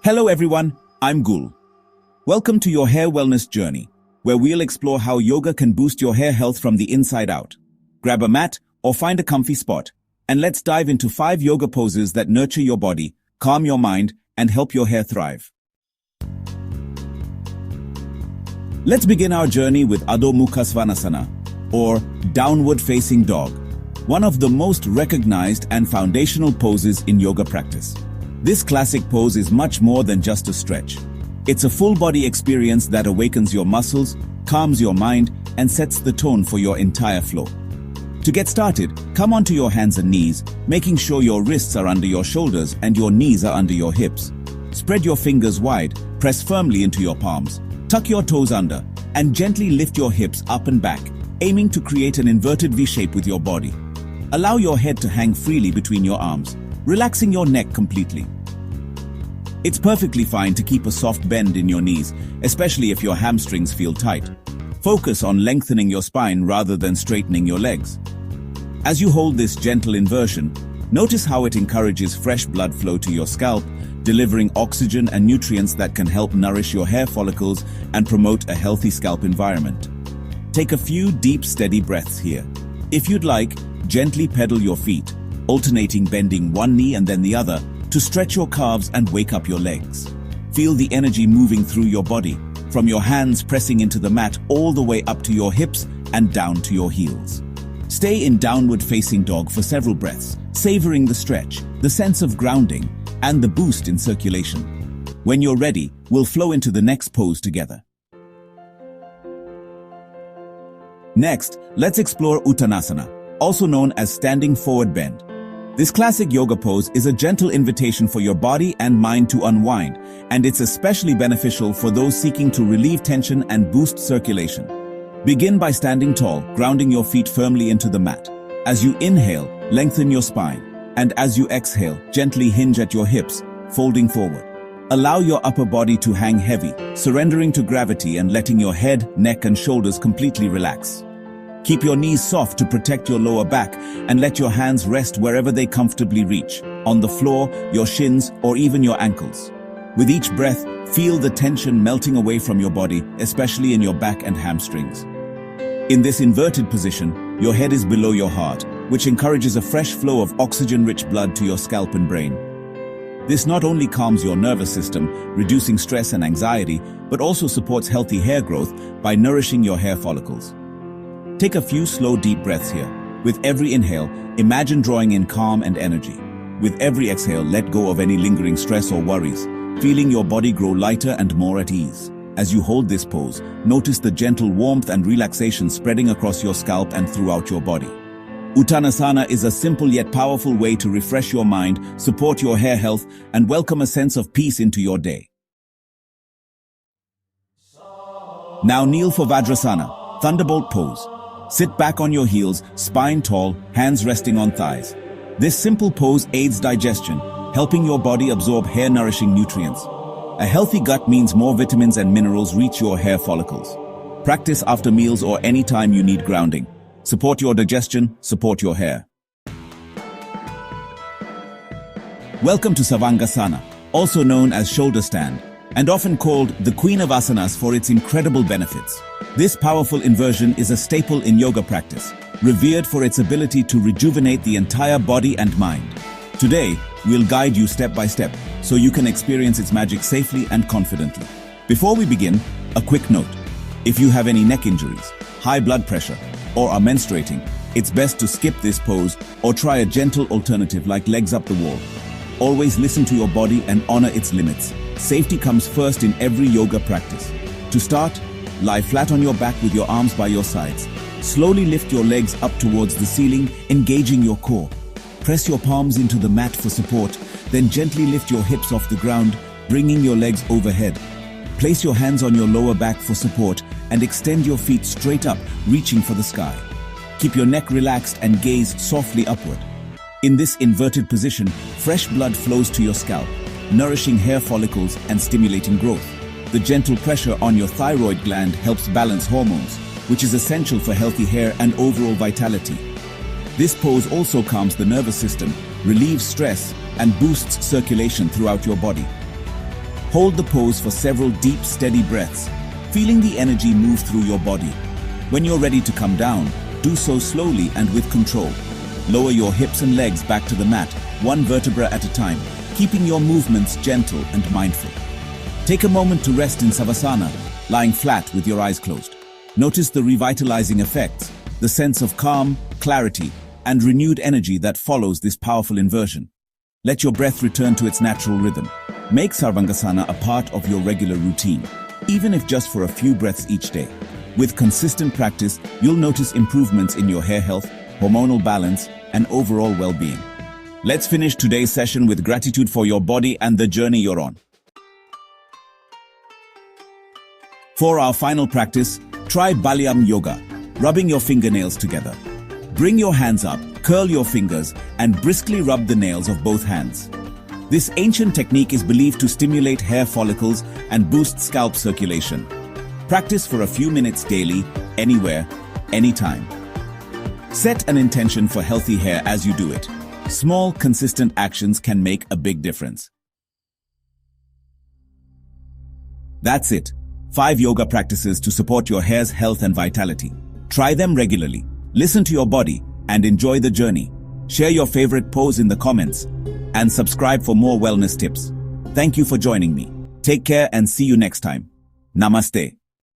Hello everyone, I'm Gul. Welcome to your hair wellness journey, where we'll explore how yoga can boost your hair health from the inside out. Grab a mat or find a comfy spot, and let's dive into 5 yoga poses that nurture your body, calm your mind, and help your hair thrive. Let's begin our journey with Adho Mukha Svanasana, or downward facing dog, one of the most recognized and foundational poses in yoga practice. This classic pose is much more than just a stretch. It's a full-body experience that awakens your muscles, calms your mind, and sets the tone for your entire flow. To get started, come onto your hands and knees, making sure your wrists are under your shoulders and your knees are under your hips. Spread your fingers wide, press firmly into your palms, tuck your toes under, and gently lift your hips up and back, aiming to create an inverted V shape with your body. Allow your head to hang freely between your arms, relaxing your neck completely. It's perfectly fine to keep a soft bend in your knees, especially if your hamstrings feel tight. Focus on lengthening your spine rather than straightening your legs. As you hold this gentle inversion, notice how it encourages fresh blood flow to your scalp, delivering oxygen and nutrients that can help nourish your hair follicles and promote a healthy scalp environment. Take a few deep, steady breaths here. If you'd like, gently pedal your feet, alternating bending one knee and then the other, to stretch your calves and wake up your legs. Feel the energy moving through your body, from your hands pressing into the mat all the way up to your hips and down to your heels. Stay in downward facing dog for several breaths, savoring the stretch, the sense of grounding, and the boost in circulation. When you're ready, we'll flow into the next pose together. Next, let's explore Uttanasana, also known as standing forward bend. This classic yoga pose is a gentle invitation for your body and mind to unwind, and it's especially beneficial for those seeking to relieve tension and boost circulation. Begin by standing tall, grounding your feet firmly into the mat. As you inhale, lengthen your spine, and as you exhale, gently hinge at your hips, folding forward. Allow your upper body to hang heavy, surrendering to gravity and letting your head, neck, and shoulders completely relax. Keep your knees soft to protect your lower back and let your hands rest wherever they comfortably reach, on the floor, your shins, or even your ankles. With each breath, feel the tension melting away from your body, especially in your back and hamstrings. In this inverted position, your head is below your heart, which encourages a fresh flow of oxygen-rich blood to your scalp and brain. This not only calms your nervous system, reducing stress and anxiety, but also supports healthy hair growth by nourishing your hair follicles. Take a few slow, deep breaths here. With every inhale, imagine drawing in calm and energy. With every exhale, let go of any lingering stress or worries, feeling your body grow lighter and more at ease. As you hold this pose, notice the gentle warmth and relaxation spreading across your scalp and throughout your body. Uttanasana is a simple yet powerful way to refresh your mind, support your hair health, and welcome a sense of peace into your day. Now kneel for Vajrasana, Thunderbolt pose. Sit back on your heels, spine tall, hands resting on thighs. This simple pose aids digestion, helping your body absorb hair-nourishing nutrients. A healthy gut means more vitamins and minerals reach your hair follicles. Practice after meals or any time you need grounding. Support your digestion, support your hair. Welcome to Sarvangasana, also known as shoulder stand, and often called the Queen of Asanas for its incredible benefits. This powerful inversion is a staple in yoga practice, revered for its ability to rejuvenate the entire body and mind. Today, we'll guide you step by step so you can experience its magic safely and confidently. Before we begin, a quick note. If you have any neck injuries, high blood pressure, or are menstruating, it's best to skip this pose or try a gentle alternative like legs up the wall. Always listen to your body and honor its limits. Safety comes first in every yoga practice. To start, lie flat on your back with your arms by your sides. Slowly lift your legs up towards the ceiling, engaging your core. Press your palms into the mat for support, then gently lift your hips off the ground, bringing your legs overhead. Place your hands on your lower back for support and extend your feet straight up, reaching for the sky. Keep your neck relaxed and gaze softly upward. In this inverted position, fresh blood flows to your scalp, nourishing hair follicles and stimulating growth. The gentle pressure on your thyroid gland helps balance hormones, which is essential for healthy hair and overall vitality. This pose also calms the nervous system, relieves stress, and boosts circulation throughout your body. Hold the pose for several deep, steady breaths, feeling the energy move through your body. When you're ready to come down, do so slowly and with control. Lower your hips and legs back to the mat, one vertebra at a time, keeping your movements gentle and mindful. Take a moment to rest in Savasana, lying flat with your eyes closed. Notice the revitalizing effects, the sense of calm, clarity, and renewed energy that follows this powerful inversion. Let your breath return to its natural rhythm. Make Sarvangasana a part of your regular routine, even if just for a few breaths each day. With consistent practice, you'll notice improvements in your hair health, hormonal balance, and overall well-being. Let's finish today's session with gratitude for your body and the journey you're on. For our final practice, try Balayam Yoga, rubbing your fingernails together. Bring your hands up, curl your fingers, and briskly rub the nails of both hands. This ancient technique is believed to stimulate hair follicles and boost scalp circulation. Practice for a few minutes daily, anywhere, anytime. Set an intention for healthy hair as you do it. Small, consistent actions can make a big difference. That's it. 5 yoga practices to support your hair's health and vitality. Try them regularly. Listen to your body and enjoy the journey. Share your favorite pose in the comments and subscribe for more wellness tips. Thank you for joining me. Take care and see you next time. Namaste.